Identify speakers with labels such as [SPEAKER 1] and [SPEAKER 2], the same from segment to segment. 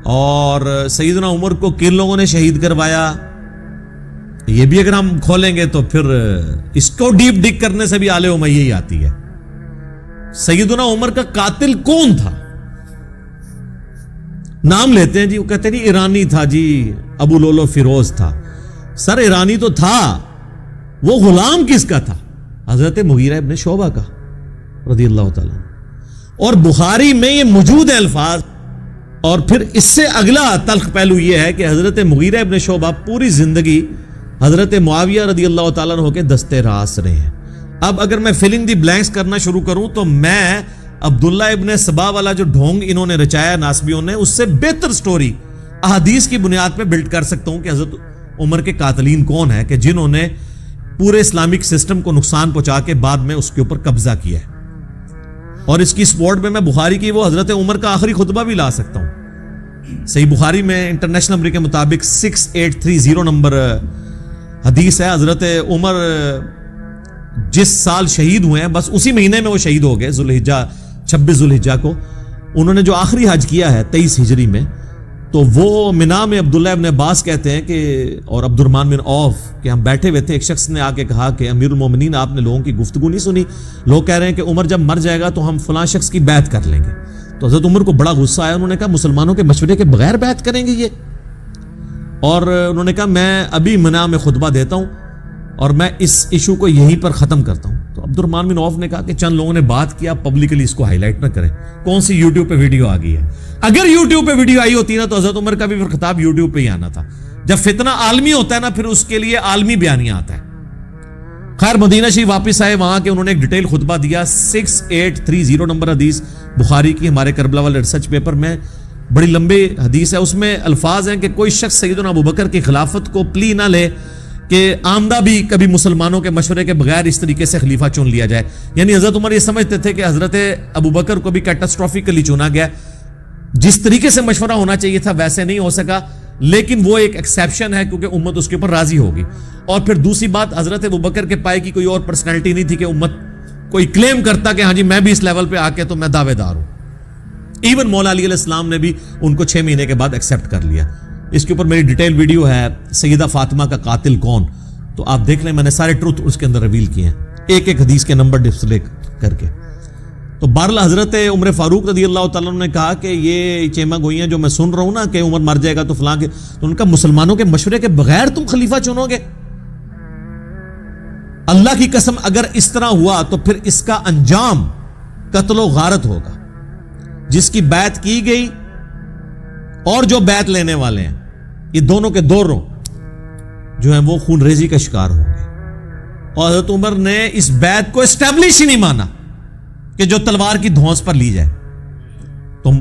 [SPEAKER 1] اور سیدنا عمر کو کن لوگوں نے شہید کروایا، یہ بھی اگر ہم کھولیں گے تو پھر اس کو ڈیپ ڈگ کرنے سے بھی آل امیہ ہی آتی ہے. سیدنا عمر کا قاتل کون تھا؟ نام لیتے ہیں جی، وہ کہتے ہیں جی ایرانی تھا جی، ابو لولو فیروز تھا. سر ایرانی تو تھا، وہ غلام کس کا تھا؟ حضرت مغیرہ ابن شعبہ کا رضی اللہ تعالیٰ. اور بخاری میں یہ موجود ہے الفاظ. اور پھر اس سے اگلا تلخ پہلو یہ ہے کہ حضرت مغیرہ ابن شعبہ پوری زندگی حضرت معاویہ رضی اللہ تعالیٰ عنہ کے دستے راس رہے ہیں. اب اگر میں فلنگ دی بلینکس کرنا شروع کروں تو میں عبداللہ ابن سبا والا جو ڈھونگ انہوں نے رچایا ناسبیوں نے، اس سے بہتر سٹوری احادیث کی بنیاد پہ بلڈ کر سکتا ہوں کہ حضرت عمر کے قاتلین کون ہیں کہ جنہوں نے پورے اسلامک سسٹم کو نقصان پہنچا کے بعد میں اس کے اوپر قبضہ کیا ہے. اور اس کی سپورٹ میں بخاری کی وہ حضرت عمر کا آخری خطبہ بھی لا سکتا ہوں. صحیح بخاری میں انٹرنیشنل نمبر کے مطابق 6830 نمبر حدیث ہے. حضرت عمر جس سال شہید ہوئے ہیں بس اسی مہینے میں وہ شہید ہو گئے، 26 ذوالحجہ کو. انہوں نے جو آخری حج کیا ہے 23 ہجری میں، تو وہ منا میں عبداللہ ابن عباس کہتے ہیں کہ اور عبد الرحمن بن عوف کہ ہم بیٹھے ہوئے تھے، ایک شخص نے آ کے کہا کہ امیر المومنین آپ نے لوگوں کی گفتگو نہیں سنی، لوگ کہہ رہے ہیں کہ عمر جب مر جائے گا تو ہم فلاں شخص کی بیعت کر لیں گے. تو حضرت عمر کو بڑا غصہ آیا، انہوں نے کہا مسلمانوں کے مشورے کے بغیر بیعت کریں گے یہ؟ اور انہوں نے کہا میں ابھی منا میں خطبہ دیتا ہوں اور میں اس ایشو کو یہیں پر ختم کرتا ہوں. تو عبد الرحمن بن عوف نے کہا کہ چند لوگوں نے بات کیا، پبلکلی اس کو ہائی لائٹ نہ کریں. کون سی یوٹیوب پہ ویڈیو آ گئی ہے؟ اگر یوٹیوب پہ ویڈیو آئی ہوتی نا تو حضرت عمر کا بھی پھر خطاب یوٹیوب پہ ہی آنا تھا. جب فتنہ عالمی ہوتا ہے نا پھر اس کے لیے عالمی بیانیہ آتا ہے. خیر مدینہ شریف واپس آئے، وہاں کے انہوں نے ایک ڈیٹیل خطبہ دیا. 6830 نمبر حدیث بخاری کی، ہمارے کربلا والے ریسرچ پیپر میں بڑی لمبی حدیث ہے. اس میں الفاظ ہیں کہ کوئی شخص سیدنا ابوبکر کی خلافت کو پلی نہ لے کہ آمدہ بھی کبھی مسلمانوں کے مشورے کے بغیر اس طریقے سے خلیفہ چن لیا جائے. یعنی حضرت عمر یہ سمجھتے تھے کہ حضرت ابوبکر کو بھی کیٹاسٹروفیکلی چنا گیا، جس طریقے سے مشورہ ہونا چاہیے تھا ویسے نہیں ہو سکا، لیکن وہ ایک ایکسیپشن ہے کیونکہ امت اس کے اوپر راضی ہوگی. اور پھر دوسری بات، حضرت ابوبکر کے پائے کی کوئی اور پرسنالٹی نہیں تھی کہ امت کوئی کلیم کرتا کہ ہاں جی میں بھی اس لیول پہ آ کے تو میں دعوے دار ہوں. ایون مولا علی علیہ السلام نے بھی ان کو 6 مہینے کے بعد ایکسیپٹ کر لیا. اس کے اوپر میری ڈیٹیل ویڈیو ہے سیدہ فاطمہ کا قاتل کون، تو آپ دیکھ لیں، میں نے سارے ٹروتھ اس کے اندر ریویل کیے ہیں ایک ایک حدیث کے نمبر ڈسپلے کر کے. تو بہرحال حضرت عمر فاروق رضی اللہ تعالیٰ عنہ نے کہا کہ یہ چیما گوئیاں جو میں سن رہا ہوں نا کہ عمر مر جائے گا تو فلاں کے، تو ان کا مسلمانوں کے مشورے کے بغیر تم خلیفہ چنو گے؟ اللہ کی قسم اگر اس طرح ہوا تو پھر اس کا انجام قتل و غارت ہوگا. جس کی بیعت کی گئی اور جو بیعت لینے والے ہیں یہ دونوں کے دونوں جو ہیں وہ خون ریزی کا شکار ہوں گے. اور حضرت عمر نے اس بیعت کو اسٹیبلش ہی نہیں مانا کہ جو تلوار کی دھونس پر لی جائے. تو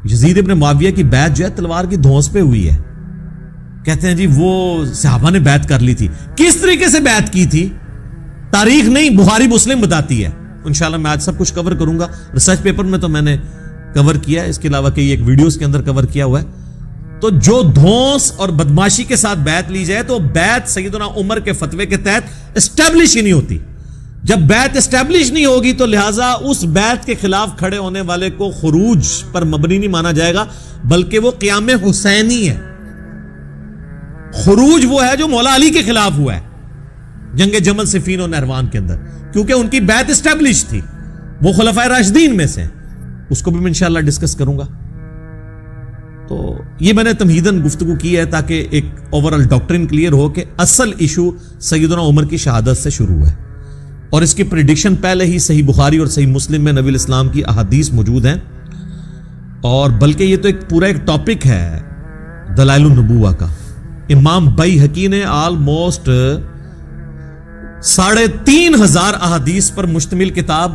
[SPEAKER 1] یزید ابن معاویہ کی بیعت جو ہے تلوار کی دھونس پہ ہوئی ہے. کہتے ہیں جی وہ صحابہ نے بیعت کر لی تھی. کس طریقے سے بیعت کی تھی تاریخ نہیں، بخاری مسلم بتاتی ہے. انشاءاللہ میں آج سب کچھ کور کروں گا. ریسرچ پیپر میں تو میں نے کور کیا ہے، اس کے علاوہ کئی ایک ویڈیوز کے اندر کور کیا ہوا ہے. تو جو دھونس اور بدماشی کے ساتھ بیعت لی جائے تو بیعت سیدنا عمر کے فتوے کے تحت اسٹیبلش ہی نہیں ہوتی. جب بیعت اسٹیبلش نہیں ہوگی تو لہٰذا اس بیعت کے خلاف کھڑے ہونے والے کو خروج پر مبنی نہیں مانا جائے گا، بلکہ وہ قیام حسینی ہے. خروج وہ ہے جو مولا علی کے خلاف ہوا ہے جنگ جمل صفین اور نہروان کے اندر، کیونکہ ان کی بیعت اسٹیبلش تھی، وہ خلفائے راشدین میں سے. اس کو بھی میں انشاءاللہ ڈسکس کروں گا. تو یہ میں نے تمہیداً گفتگو کی ہے تاکہ ایک اوورال ڈاکٹرن کلیئر ہو کہ اصل ایشو سیدنا عمر کی شہادت سے شروع ہے. اور اس کی پریڈکشن پہلے ہی صحیح بخاری اور صحیح مسلم میں نبی الاسلام کی احادیث موجود ہیں. اور بلکہ یہ تو ایک پورا ایک ٹاپک ہے دلائل النبوہ کا. امام بیہقی نے آلموسٹ 3500 احادیث پر مشتمل کتاب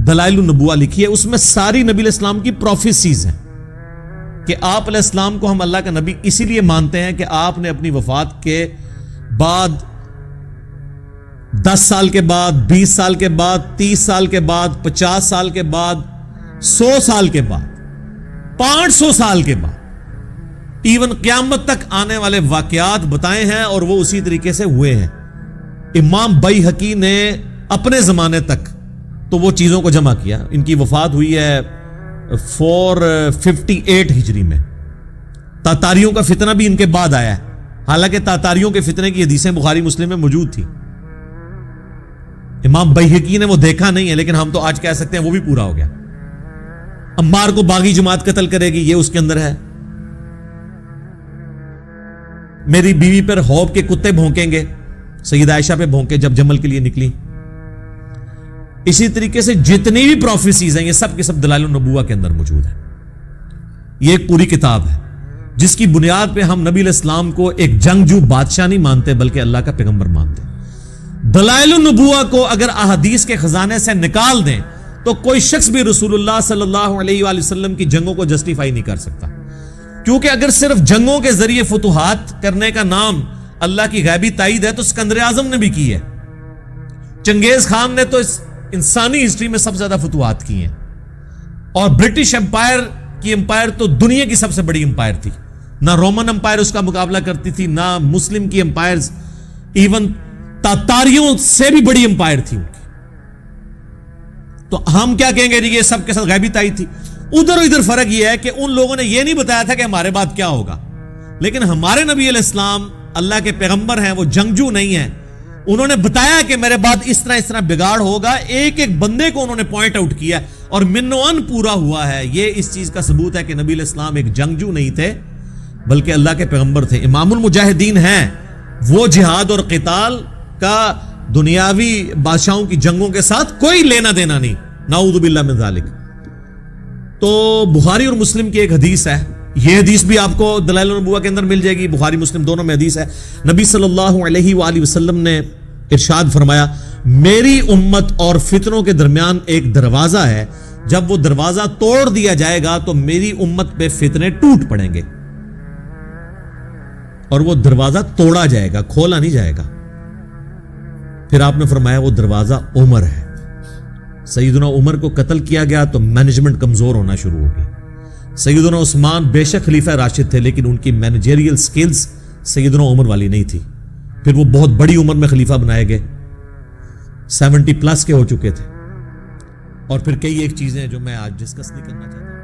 [SPEAKER 1] دلائل النبوہ لکھی ہے. اس میں ساری نبی الاسلام کی پروفیسیز ہیں کہ آپ علیہ السلام کو ہم اللہ کا نبی اسی لیے مانتے ہیں کہ آپ نے اپنی وفات کے بعد 10 سال کے بعد، 20 سال کے بعد، 30 سال کے بعد، 50 سال کے بعد، 100 سال کے بعد، 500 سال کے بعد، ایون قیامت تک آنے والے واقعات بتائے ہیں اور وہ اسی طریقے سے ہوئے ہیں. امام بیہقی نے اپنے زمانے تک تو وہ چیزوں کو جمع کیا. ان کی وفات ہوئی ہے 458 ہجری میں، تاتاریوں کا فتنہ بھی ان کے بعد آیا ہے، حالانکہ تاتاریوں کے فتنے کی حدیثیں بخاری مسلم میں موجود تھی. امام بیہقی نے وہ دیکھا نہیں ہے، لیکن ہم تو آج کہہ سکتے ہیں وہ بھی پورا ہو گیا. عمار کو باغی جماعت قتل کرے گی، یہ اس کے اندر ہے. میری بیوی پر حوب کے کتے بھونکیں گے، سیدہ عائشہ پہ بھونکے جب جمل کے لیے نکلی. اسی طریقے سے جتنی بھی پروفیسیز ہیں یہ سب کے سب دلائل النبوہ کے اندر موجود ہیں. یہ ایک پوری کتاب ہے جس کی بنیاد پہ ہم نبی علیہ السلام کو ایک جنگجو بادشاہ نہیں مانتے بلکہ اللہ کا پیغمبر مانتے. دلائل النبوہ کو اگر احادیث کے خزانے سے نکال دیں تو کوئی شخص بھی رسول اللہ صلی اللہ علیہ وآلہ وسلم کی جنگوں کو جسٹیفائی نہیں کر سکتا، کیونکہ اگر صرف جنگوں کے ذریعے فتوحات کرنے کا نام اللہ کی غیبی تائید ہے تو سکندر اعظم نے بھی کی ہے. چنگیز خان نے تو انسانی ہسٹری میں سب سے زیادہ فتوحات کی ہیں، اور برٹش امپائر کی امپائر تو دنیا کی سب سے بڑی امپائر تھی. نہ رومن امپائر اس کا مقابلہ کرتی تھی، نہ مسلم کی امپائرز، ایون تاتاریوں سے بھی بڑی امپائر تھی ان کی. تو ہم کیا کہیں گے، یہ سب کے ساتھ غیبی تائید تھی. ادھر ادھر فرق یہ ہے کہ ان لوگوں نے یہ نہیں بتایا تھا کہ ہمارے بعد کیا ہوگا، لیکن ہمارے نبی علیہ السلام اللہ کے پیغمبر ہیں، وہ جنگجو نہیں ہیں. انہوں نے بتایا کہ میرے بعد اس طرح بگاڑ ہوگا. ایک ایک بندے کو انہوں نے پوائنٹ آؤٹ کیا اور من و ان پورا ہوا ہے. یہ اس چیز کا ثبوت ہے کہ نبی علیہ السلام ایک جنگجو نہیں تھے بلکہ اللہ کے پیغمبر تھے. امام المجاہدین ہیں، وہ جہاد اور قتال کا دنیاوی بادشاہوں کی جنگوں کے ساتھ کوئی لینا دینا نہیں، نعوذ باللہ من ذالک. تو بخاری اور مسلم کی ایک حدیث ہے، یہ حدیث بھی آپ کو دلائل النبوہ کے اندر مل جائے گی، بخاری مسلم دونوں میں حدیث ہے. نبی صلی اللہ علیہ وآلہ وسلم نے ارشاد فرمایا، میری امت اور فتنوں کے درمیان ایک دروازہ ہے، جب وہ دروازہ توڑ دیا جائے گا تو میری امت پہ فتنے ٹوٹ پڑیں گے. اور وہ دروازہ توڑا جائے گا، کھولا نہیں جائے گا. پھر آپ نے فرمایا وہ دروازہ عمر ہے. سیدنا عمر کو قتل کیا گیا تو مینجمنٹ کمزور ہونا شروع ہو گئی. سیدنا عثمان بے شک خلیفہ راشد تھے، لیکن ان کی مینیجریل سکلز سیدنا عمر والی نہیں تھی. پھر وہ بہت بڑی عمر میں خلیفہ بنائے گئے، 70 پلس کے ہو چکے تھے. اور پھر کئی ایک چیزیں جو میں آج ڈسکس نہیں کرنا چاہتا.